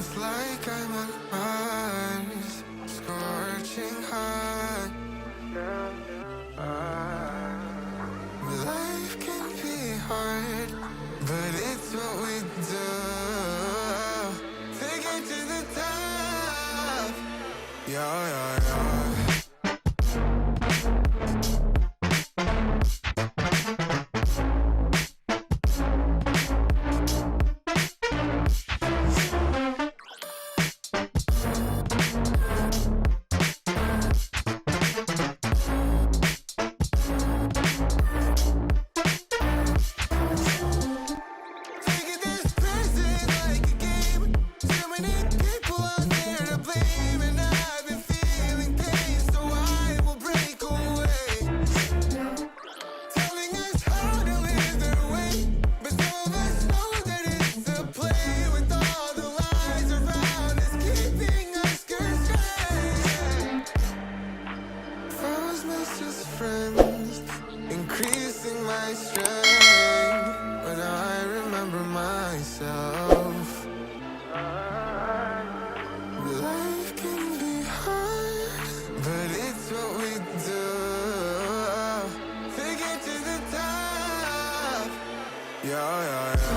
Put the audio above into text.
It's like I'm on Mars, scorching hot. Life can be hard, but it's what we do. Take it to the top. Yeah, yeah, yeah. Taking this present like a game. Too many people out there to blame, and I've been feeling pain, so I will break away. Telling us how to live their way, but some of us know that it's a play with all the lies around us, keeping us constrained. Foes missed as friends, increasing my strength when I remember myself. Life can be hard, but it's what we do. Take it to the top. Yeah, yeah, yeah.